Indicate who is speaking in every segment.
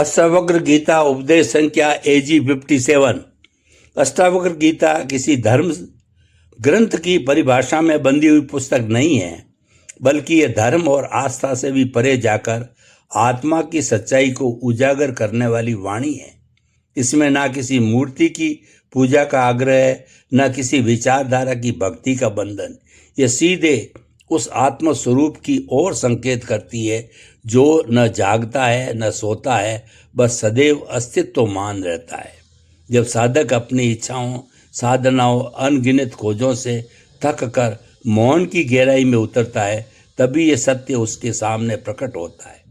Speaker 1: अष्टावक्र गीता उपदेश संख्या AG 57। अष्टावक्र गीता किसी धर्म ग्रंथ की परिभाषा में बंधी हुई पुस्तक नहीं है, बल्कि यह धर्म और आस्था से भी परे जाकर आत्मा की सच्चाई को उजागर करने वाली वाणी है। इसमें ना किसी मूर्ति की पूजा का आग्रह, न किसी विचारधारा की भक्ति का बंधन। यह सीधे उस आत्म स्वरूप की ओर संकेत करती है जो न जागता है न सोता है, बस सदैव अस्तित्व मान रहता है। जब साधक अपनी इच्छाओं, साधनाओं, अनगिनत खोजों से थक कर मौन की गहराई में उतरता है, तभी यह सत्य उसके सामने प्रकट होता है।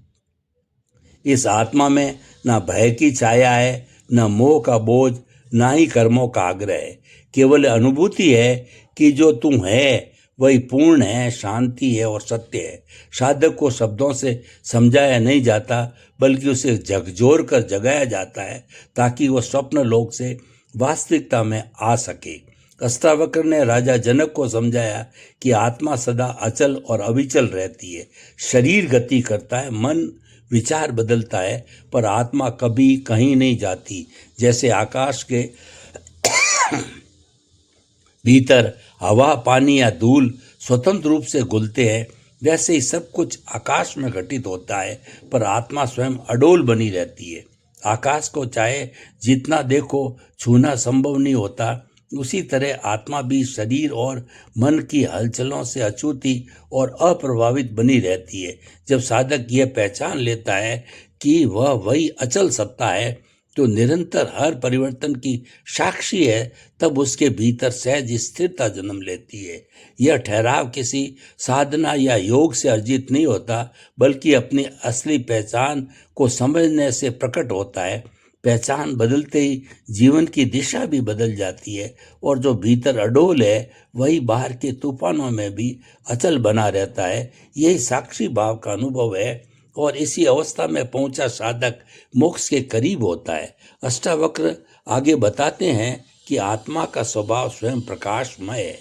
Speaker 1: इस आत्मा में न भय की छाया है, न मोह का बोझ, न ही कर्मों का आग्रह है। केवल अनुभूति है कि जो तू है वही पूर्ण है, शांति है और सत्य है। साधक को शब्दों से समझाया नहीं जाता, बल्कि उसे झकझोर कर जगाया जाता है, ताकि वह स्वप्न लोक से वास्तविकता में आ सके। अष्टावक्र ने राजा जनक को समझाया कि आत्मा सदा अचल और अविचल रहती है। शरीर गति करता है, मन विचार बदलता है, पर आत्मा कभी कहीं नहीं जाती। जैसे आकाश के भीतर हवा, पानी या धूल स्वतंत्र रूप से घुलते हैं, वैसे ही सब कुछ आकाश में घटित होता है, पर आत्मा स्वयं अडोल बनी रहती है। आकाश को चाहे जितना देखो छूना संभव नहीं होता, उसी तरह आत्मा भी शरीर और मन की हलचलों से अछूती और अप्रभावित बनी रहती है। जब साधक यह पहचान लेता है कि वह वही अचल सत्ता है, तो निरंतर हर परिवर्तन की साक्षी है, तब उसके भीतर सहज स्थिरता जन्म लेती है। यह ठहराव किसी साधना या योग से अर्जित नहीं होता, बल्कि अपनी असली पहचान को समझने से प्रकट होता है। पहचान बदलते ही जीवन की दिशा भी बदल जाती है, और जो भीतर अडोल है वही बाहर के तूफानों में भी अचल बना रहता है। यही साक्षी भाव का अनुभव है, और इसी अवस्था में पहुंचा साधक मोक्ष के करीब होता है। अष्टावक्र आगे बताते हैं कि आत्मा का स्वभाव स्वयं प्रकाशमय है।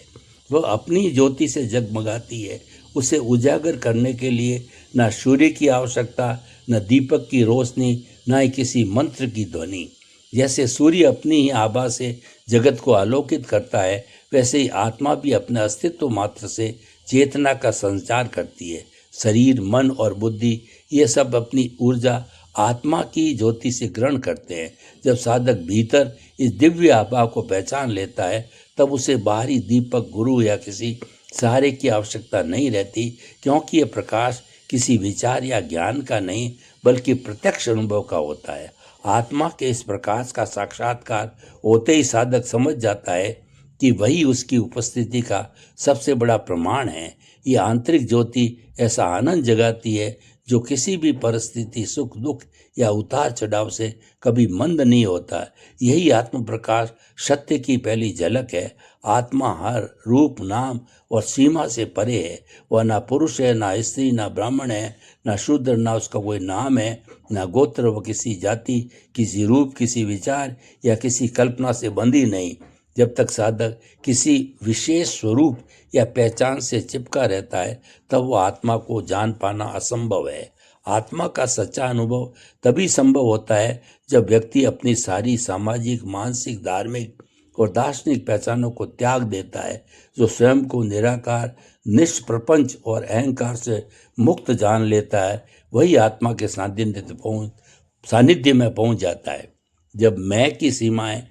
Speaker 1: वह अपनी ज्योति से जगमगाती है। उसे उजागर करने के लिए न सूर्य की आवश्यकता, न दीपक की रोशनी, न ही किसी मंत्र की ध्वनि। जैसे सूर्य अपनी ही आभा से जगत को आलोकित करता है, वैसे ही आत्मा भी अपने अस्तित्व मात्र से चेतना का संचार करती है। शरीर, मन और बुद्धि ये सब अपनी ऊर्जा आत्मा की ज्योति से ग्रहण करते हैं। जब साधक भीतर इस दिव्य आभा को पहचान लेता है, तब उसे बाहरी दीपक, गुरु या किसी सहारे की आवश्यकता नहीं रहती, क्योंकि यह प्रकाश किसी विचार या ज्ञान का नहीं, बल्कि प्रत्यक्ष अनुभव का होता है। आत्मा के इस प्रकाश का साक्षात्कार होते ही साधक समझ जाता है कि वही उसकी उपस्थिति का सबसे बड़ा प्रमाण है। ये आंतरिक ज्योति ऐसा आनंद जगाती है जो किसी भी परिस्थिति, सुख दुख या उतार चढ़ाव से कभी मंद नहीं होता। यही आत्म प्रकाश सत्य की पहली झलक है। आत्मा हर रूप, नाम और सीमा से परे है। वह ना पुरुष है, ना स्त्री, ना ब्राह्मण है, ना शूद्र, ना उसका कोई नाम है, ना गोत्र। वह किसी जाति, किसी रूप, किसी विचार या किसी कल्पना से बंधी नहीं। जब तक साधक किसी विशेष स्वरूप या पहचान से चिपका रहता है, तब वो आत्मा को जान पाना असंभव है। आत्मा का सच्चा अनुभव तभी संभव होता है जब व्यक्ति अपनी सारी सामाजिक, मानसिक, धार्मिक और दार्शनिक पहचानों को त्याग देता है। जो स्वयं को निराकार, निष्प्रपंच और अहंकार से मुक्त जान लेता है, वही आत्मा के सानिध्य में पहुंच जाता है। जब मैं की सीमाएं,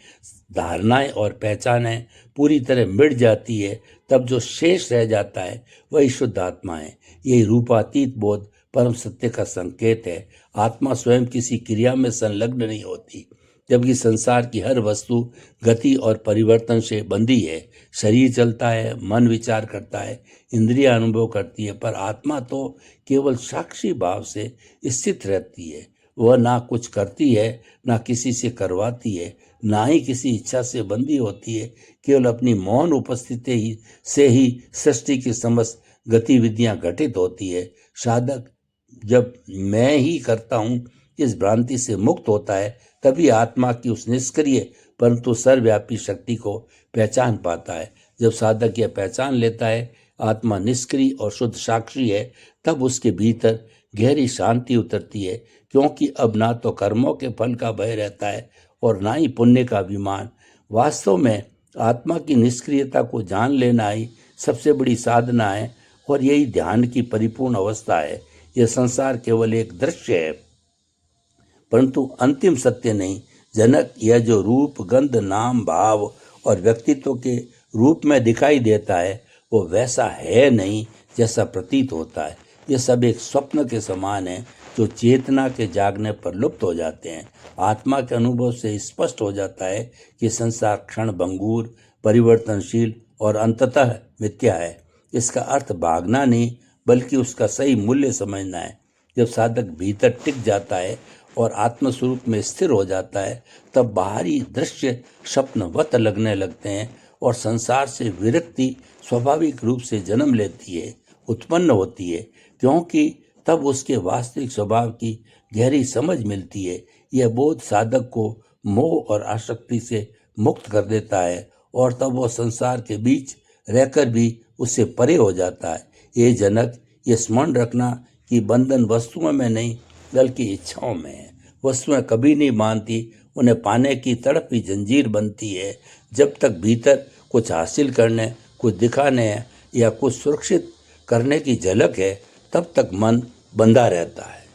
Speaker 1: धारणाएं और पहचानें पूरी तरह मिट जाती है, तब जो शेष रह जाता है वही शुद्ध आत्मा है। यही रूपातीत बोध परम सत्य का संकेत है। आत्मा स्वयं किसी क्रिया में संलग्न नहीं होती, जबकि संसार की हर वस्तु गति और परिवर्तन से बंधी है। शरीर चलता है, मन विचार करता है, इंद्रियां अनुभव करती है, पर आत्मा तो केवल साक्षी भाव से स्थित रहती है। वह ना कुछ करती है, ना किसी से करवाती है, ना ही किसी इच्छा से बंधी होती है। केवल अपनी मौन उपस्थिति से ही सृष्टि की समस्त गतिविधियां घटित होती है। साधक जब मैं ही करता हूँ इस भ्रांति से मुक्त होता है, तभी आत्मा की उस निष्क्रिय परंतु सर्वव्यापी शक्ति को पहचान पाता है। जब साधक यह पहचान लेता है आत्मा निष्क्रिय और शुद्ध साक्षी है, तब उसके भीतर गहरी शांति उतरती है, क्योंकि अब ना तो कर्मों के फल का भय रहता है और ना ही पुण्य का अभिमान। वास्तव में आत्मा की निष्क्रियता को जान लेना ही सबसे बड़ी साधना है और यही ध्यान की परिपूर्ण अवस्था है। यह संसार केवल एक दृश्य है, परंतु अंतिम सत्य नहीं। जनक, यह जो रूप, गंध, नाम, भाव और व्यक्तित्व के रूप में दिखाई देता है, वो वैसा है नहीं जैसा प्रतीत होता है। ये सब एक स्वप्न के समान है जो चेतना के जागने पर लुप्त हो जाते हैं। आत्मा के अनुभव से स्पष्ट हो जाता है कि संसार क्षण भंगुर, परिवर्तनशील और अंततः मिथ्या है। इसका अर्थ भागना नहीं, बल्कि उसका सही मूल्य समझना है। जब साधक भीतर टिक जाता है और आत्मस्वरूप में स्थिर हो जाता है, तब बाहरी दृश्य स्वप्नवत लगने लगते हैं और संसार से विरक्ति स्वाभाविक रूप से जन्म लेती है, उत्पन्न होती है, क्योंकि तब उसके वास्तविक स्वभाव की गहरी समझ मिलती है। यह बोध साधक को मोह और आसक्ति से मुक्त कर देता है और तब वह संसार के बीच रहकर भी उससे परे हो जाता है। ये जनक, ये स्मरण रखना कि बंधन वस्तुओं में नहीं बल्कि इच्छाओं में है। वस्तुएं कभी नहीं मानती, उन्हें पाने की तड़प ही जंजीर बनती है। जब तक भीतर कुछ हासिल करने, कुछ दिखाने या कुछ सुरक्षित करने की झलक है, तब तक मन बंधा रहता है।